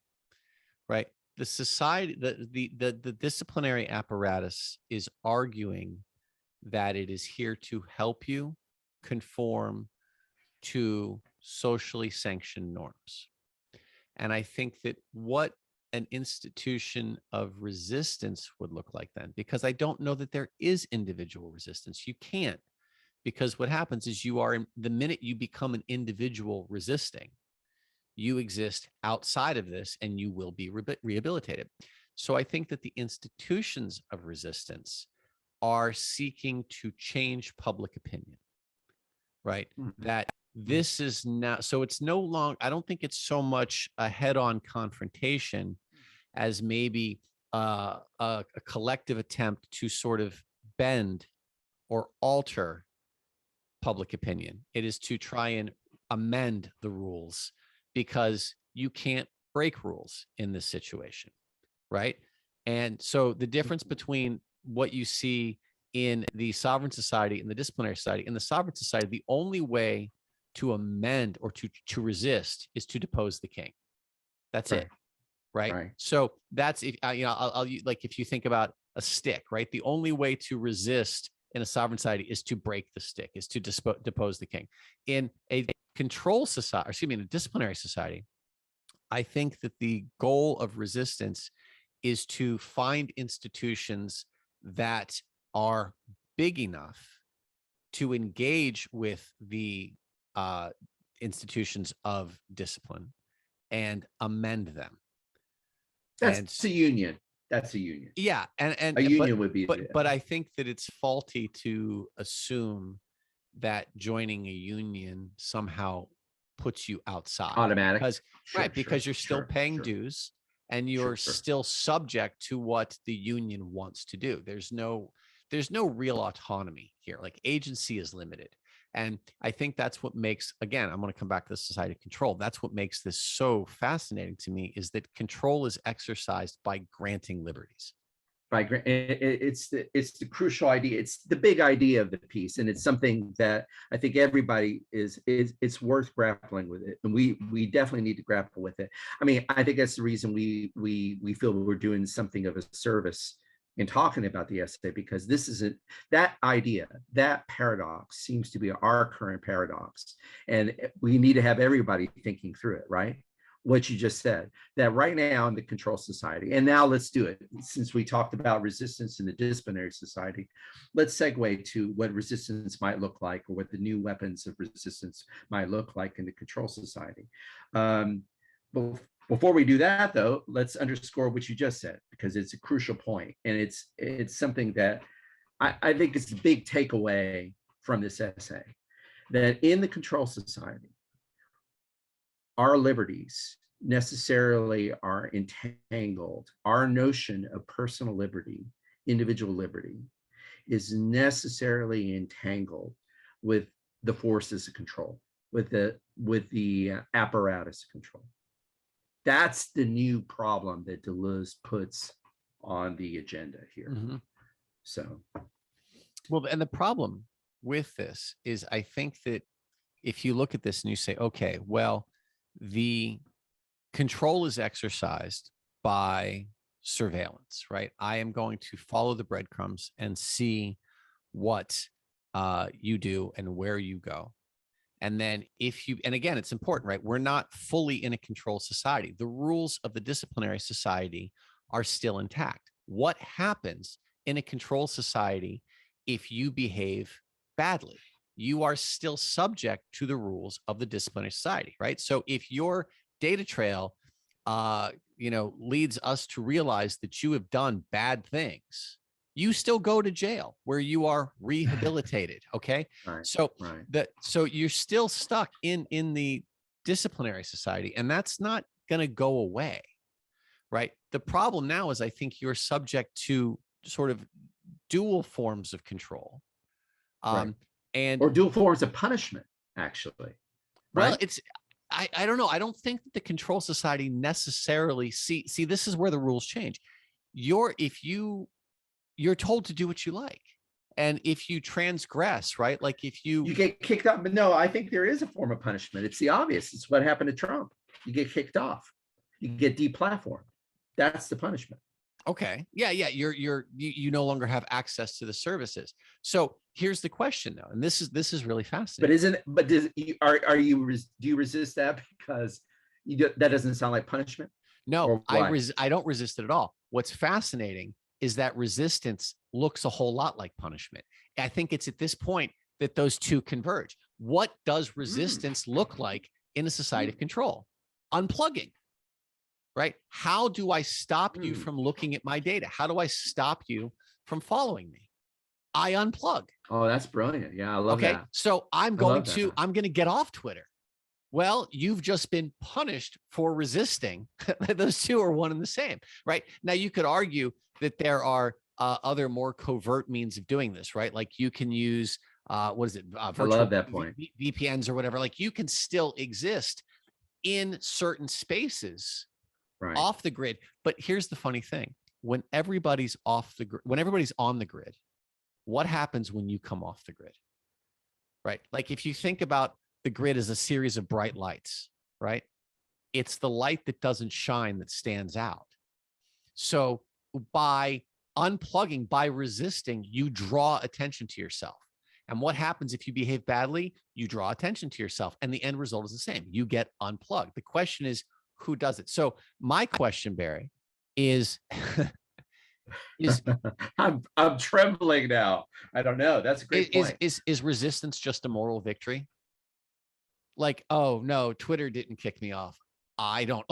right? The society, the disciplinary apparatus is arguing that it is here to help you conform to socially sanctioned norms. And I think that what an institution of resistance would look like then, because I don't know that there is individual resistance. You can't, because what happens is the minute you become an individual resisting, you exist outside of this and you will be rehabilitated. So I think that the institutions of resistance are seeking to change public opinion, right? That this is now, so it's no longer, I don't think it's so much a head-on confrontation as maybe a collective attempt to sort of bend or alter public opinion. It is to try and amend the rules because you can't break rules in this situation, right? And so the difference between what you see in the sovereign society and the disciplinary society, in the sovereign society, the only way to amend or to resist is to depose the king. That's it. Right. So that's if I'll like if you think about a stick, right? The only way to resist in a sovereign society is to break the stick, is to depose the king. In a control society, excuse me, in a disciplinary society, I think that the goal of resistance is to find institutions that are big enough to engage with the institutions of discipline and amend them. That's a union. That's a union. Yeah, and a union would be. But I think that it's faulty to assume that joining a union somehow puts you outside automatic, because you're still paying dues and you're still subject to what the union wants to do. There's no real autonomy here. Like agency is limited. And I think that's what makes, again, I'm going to come back to the society of control. That's what makes this so fascinating to me, is that control is exercised by granting liberties. It's the crucial idea. It's the big idea of the piece, and it's something that I think everybody it's worth grappling with it, and we definitely need to grapple with it. I mean, I think that's the reason we feel we're doing something of a service in talking about the essay, because this isn't that idea, that paradox seems to be our current paradox, and we need to have everybody thinking through it, right? What you just said, that right now in the control society, and now let's do it, since we talked about resistance in the disciplinary society, let's segue to what resistance might look like, or what the new weapons of resistance might look like in the control society. Before we do that, though, let's underscore what you just said, because it's a crucial point, and it's something that I think it's the big takeaway from this essay, that in the control society, our liberties necessarily are entangled. Our notion of personal liberty, individual liberty, is necessarily entangled with the forces of control, with the apparatus of control. That's the new problem that Deleuze puts on the agenda here. Mm-hmm. So, well, and the problem with this is, I think that if you look at this and you say, okay, well, the control is exercised by surveillance, right? I am going to follow the breadcrumbs and see what you do and where you go. And then and again, it's important, right? We're not fully in a control society. The rules of the disciplinary society are still intact. What happens in a control society if you behave badly? You are still subject to the rules of the disciplinary society, right? So if your data trail, leads us to realize that you have done bad things, you still go to jail where you are rehabilitated. Okay. Right, so you're still stuck in the disciplinary society, and that's not going to go away. Right. The problem now is, I think you're subject to sort of dual forms of control. Or dual forms of punishment, actually. Right? Well, I don't know. I don't think that the control society necessarily see, this is where the rules change. You're told to do what you like. And if you transgress, right? Like if you get kicked off. But no, I think there is a form of punishment. It's the obvious. It's what happened to Trump. You get kicked off. You get deplatformed. That's the punishment. Okay. Yeah. You no longer have access to the services. So here's the question, though, and this is really fascinating. Do you resist that because that doesn't sound like punishment? No, I don't resist it at all. What's fascinating is that resistance looks a whole lot like punishment. I think it's at this point that those two converge. What does resistance look like in a society of control? Unplugging. Right? How do I stop you from looking at my data? How do I stop you from following me? I unplug. Oh, that's brilliant. Yeah, I love that. Okay, so I'm going to get off Twitter. Well, you've just been punished for resisting. Those two are one and the same, right? Now, you could argue that there are other more covert means of doing this, right? Like you can use, virtual, I love that point. VPNs or whatever. Like you can still exist in certain spaces. Right. Off the grid. But here's the funny thing. When everybody's on the grid, what happens when you come off the grid? Right? Like if you think about the grid is a series of bright lights, right? It's the light that doesn't shine that stands out. So by unplugging, by resisting, you draw attention to yourself. And what happens if you behave badly? You draw attention to yourself, and the end result is the same. You get unplugged. The question is, who does it? So my question, Barry, is I'm trembling now. I don't know. That's a great point. Is resistance just a moral victory? Like, oh no, Twitter didn't kick me off. I don't,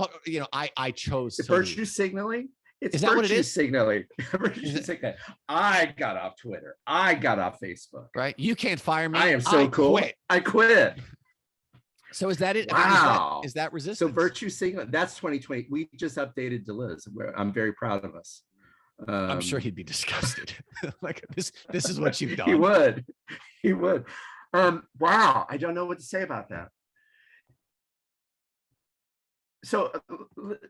I chose to virtue signaling. It's is that what it is? Signaling. Virtue signaling. I got off Twitter. I got off Facebook. Right. You can't fire me. I am so cool. I quit. So is that it? Wow. I mean, is that resistance? So virtue signaling. That's 2020. We just updated Deleuze. I'm very proud of us. I'm sure he'd be disgusted. Like this is what you've done. He would. Wow. I don't know what to say about that. So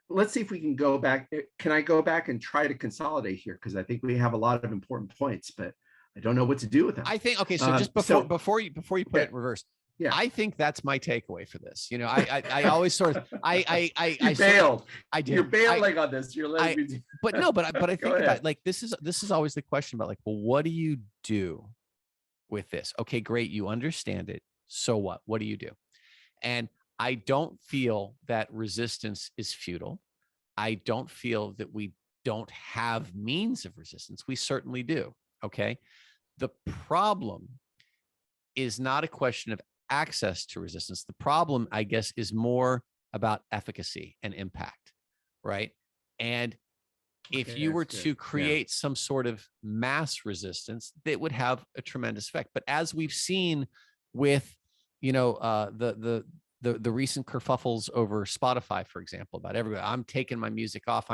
let's see if we can go back. Can I go back and try to consolidate here? Because I think we have a lot of important points, but I don't know what to do with them. I think, okay, so just before you put it in reverse, I think that's my takeaway for this. I always sort of, I bailed. I did. You're bailing on this. You're letting me. But no, but I think about, like, this is always the question about, like, well, what do you do with this? Okay, great. You understand it. So what? What do you do? And I don't feel that resistance is futile. I don't feel that we don't have means of resistance. We certainly do. Okay. The problem is not a question of access to resistance. The problem, I guess, is more about efficacy and impact, right? And if you were to create some sort of mass resistance, that would have a tremendous effect. But as we've seen with, the recent kerfuffles over Spotify, for example, about everybody, I'm taking my music off.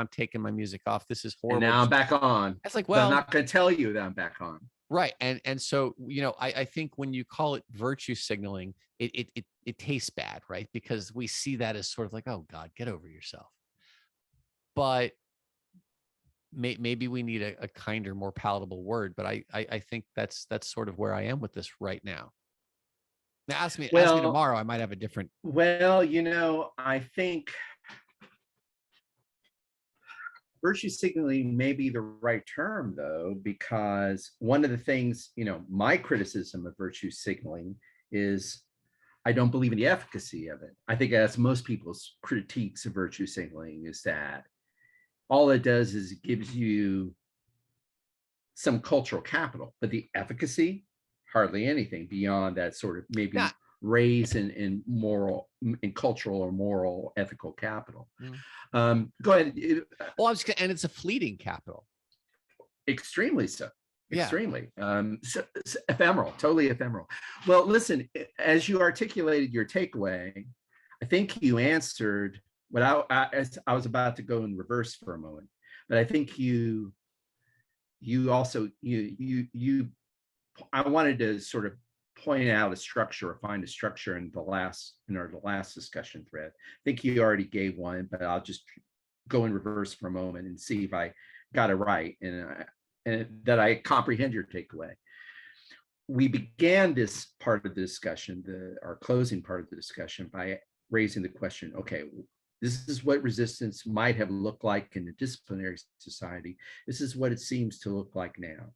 This is horrible. And now I'm back on. It's like, well, I'm not going to tell you that I'm back on. Right. And so, I think when you call it virtue signaling, it tastes bad, right? Because we see that as sort of like, oh God, get over yourself. But maybe we need a kinder, more palatable word. But I think that's sort of where I am with this right now. Now, ask me tomorrow. I might have a different. Well, I think virtue signaling may be the right term, though, because one of the things, my criticism of virtue signaling is I don't believe in the efficacy of it. I think that's most people's critiques of virtue signaling, is that all it does is it gives you some cultural capital, but the efficacy, hardly anything beyond that sort of maybe raise in moral, in cultural or moral ethical capital. Go ahead. Well, and it's a fleeting capital. Extremely so. Extremely. So ephemeral, totally ephemeral. Well, listen, as you articulated your takeaway, I think you answered what I was about to go in reverse for a moment, but I think you also, I wanted to sort of point out a structure or find a structure in our last discussion thread. I think you already gave one, but I'll just go in reverse for a moment and see if I got it right and that I comprehend your takeaway. We began this part of the discussion, our closing part of the discussion, by raising the question, okay, this is what resistance might have looked like in the disciplinary society. This is what it seems to look like now.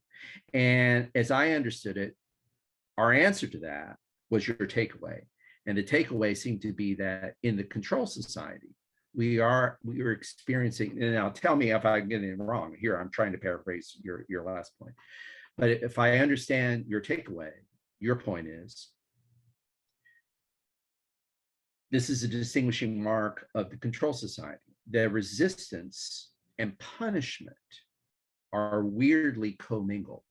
And as I understood it, our answer to that was your takeaway. And the takeaway seemed to be that in the control society, we were experiencing, and now tell me if I'm getting it wrong here, I'm trying to paraphrase your last point. But if I understand your takeaway, your point is, this is a distinguishing mark of the control society. The resistance and punishment are weirdly commingled.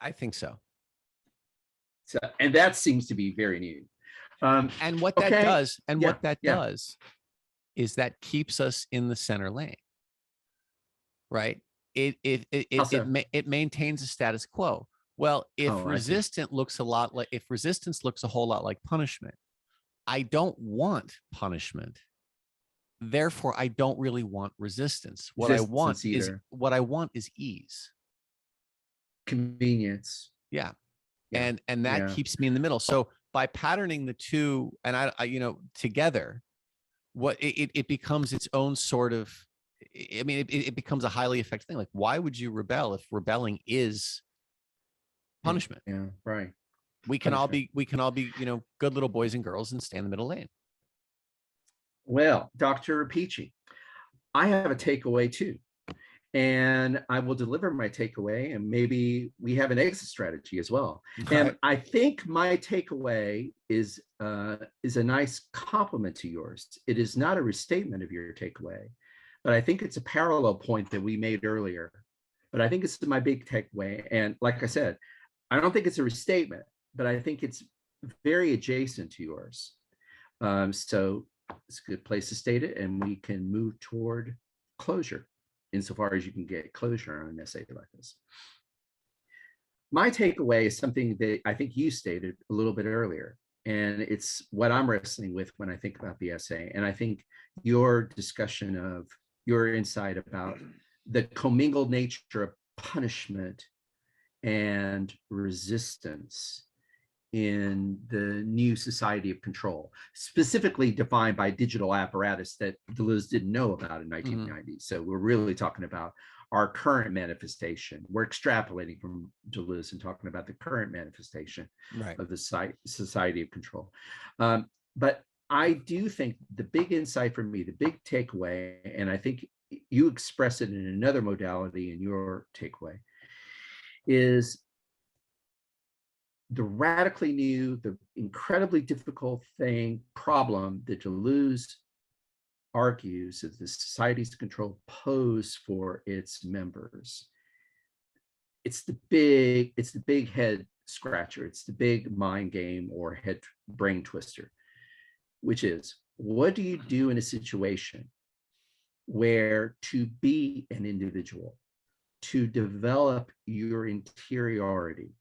I think so. So, and that seems to be very new. And what that does, does is that keeps us in the center lane, right? It maintains a status quo. Well, if resistance looks a whole lot like punishment, I don't want punishment. Therefore, I don't really want resistance. What I want is ease. Convenience. Yeah. and that keeps me in the middle. So by patterning the two, and I together, what it becomes its own sort of, I mean, it becomes a highly effective thing. Like, why would you rebel if rebelling is punishment? Yeah, right. We can all be, good little boys and girls and stay in the middle lane. Well, Dr. Apici, I have a takeaway too. And I will deliver my takeaway, and maybe we have an exit strategy as well. And I think my takeaway is a nice complement to yours. It is not a restatement of your takeaway, but I think it's a parallel point that we made earlier. But I think it's my big takeaway. And like I said, I don't think it's a restatement, but I think it's very adjacent to yours. So it's a good place to state it, and we can move toward closure, insofar as you can get closure on an essay like this. My takeaway is something that I think you stated a little bit earlier, and it's what I'm wrestling with when I think about the essay. And I think your discussion of your insight about the commingled nature of punishment and resistance in the new society of control, specifically defined by digital apparatus that Deleuze didn't know about in 1990. So we're really talking about our current manifestation. We're extrapolating from Deleuze and talking about the current manifestation of the society of control. But I do think the big insight for me, the big takeaway, and I think you express it in another modality in your takeaway, is the radically new, the incredibly difficult problem that Deleuze argues that the society's control pose for its members. It's the big head scratcher. It's the big mind game or head brain twister, which is, what do you do in a situation where to be an individual, to develop your interiority,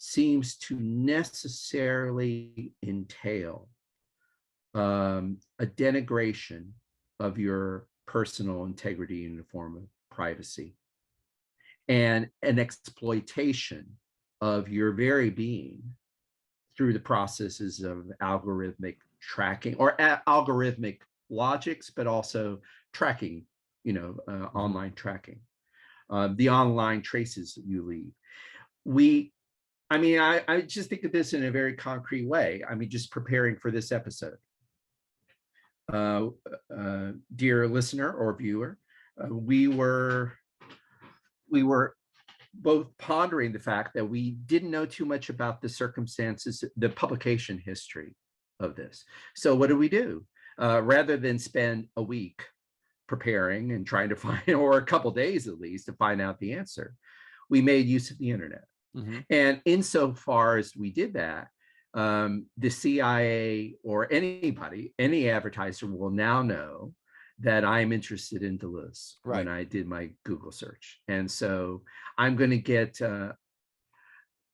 seems to necessarily entail a denigration of your personal integrity in the form of privacy, and an exploitation of your very being through the processes of algorithmic tracking or algorithmic logics, but also tracking, online tracking, the online traces that you leave. I just think of this in a very concrete way. I mean, just preparing for this episode. Dear listener or viewer, we were both pondering the fact that we didn't know too much about the circumstances, the publication history of this. So what do? Rather than spend a week preparing and trying to find, or a couple days at least, to find out the answer, we made use of the internet. And insofar as we did that, the CIA or anybody, any advertiser will now know that I'm interested in Deleuze when I did my Google search. And so I'm going to get,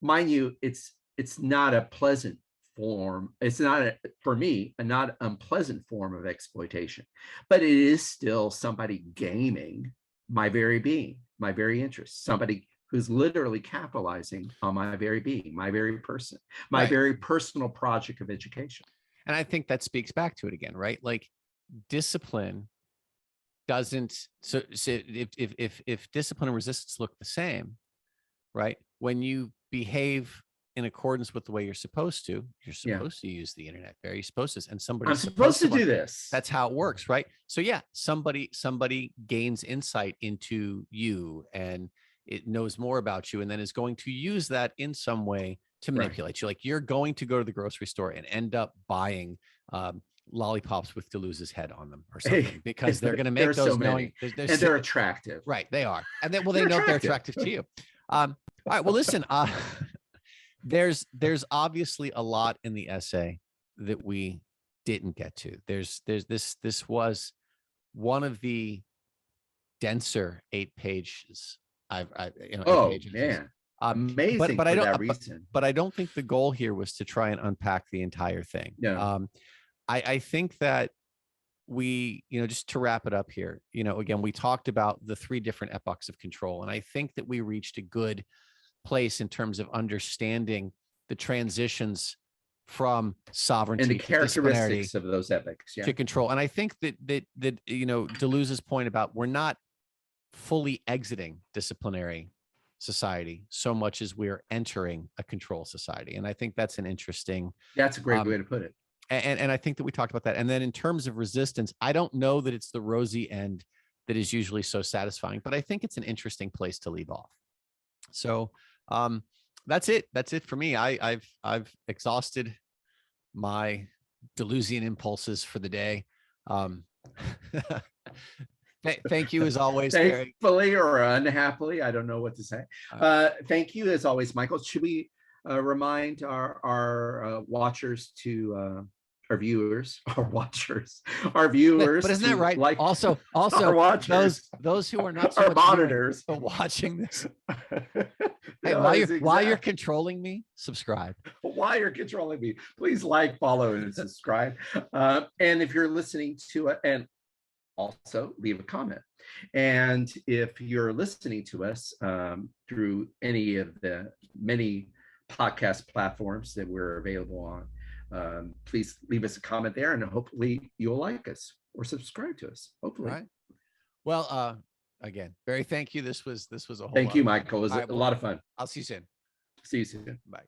mind you, it's not a pleasant form. It's not, for me, a not unpleasant form of exploitation, but it is still somebody gaming my very being, my very interest, somebody who's literally capitalizing on my very being, my very person, my very personal project of education. And I think that speaks back to it again, right? Like, discipline doesn't, so if discipline and resistance look the same, right? When you behave in accordance with the way you're supposed to use the internet, you're supposed to, and somebody's supposed to do this. That's how it works, right? So yeah, somebody gains insight into you, and it knows more about you, and then is going to use that in some way to manipulate you. Like, you're going to go to the grocery store and end up buying lollipops with Deleuze's head on them or something, because they're going to make those, knowing and they're attractive. Right, they are. And then, well, they know they're attractive to you. All right, well, listen, there's obviously a lot in the essay that we didn't get to. This was one of the denser 8 pages. Man, amazing but for I don't, that reason. But I don't think the goal here was to try and unpack the entire thing. No. I think that we, just to wrap it up here, again, we talked about the 3 different epochs of control, and I think that we reached a good place in terms of understanding the transitions from sovereignty and the to disciplinarity characteristics of those ethics, to control. And I think that Deleuze's point about we're not fully exiting disciplinary society so much as we're entering a control society. And I think that's an interesting. That's a great way to put it. And I think that we talked about that. And then in terms of resistance, I don't know that it's the rosy end that is usually so satisfying, but I think it's an interesting place to leave off. So that's it. That's it for me. I've exhausted my Deleuzian impulses for the day. Thank you as always. Thankfully or unhappily, I don't know what to say. Thank you as always, Michael. Should we remind our watchers to our viewers, but isn't that right? Like also those who are not so our much monitors watching this. Hey, No, while you're controlling me, subscribe. While you're controlling me, please like, follow, and subscribe. And if you're listening to it, and also leave a comment. And if you're listening to us through any of the many podcast platforms that we're available on, please leave us a comment there, and hopefully you'll like us or subscribe to us. Hopefully. Right. Well, again, Barry, thank you. This was a whole Thank you, lot Michael. It was a lot of fun. I'll see you soon. See you soon. Bye.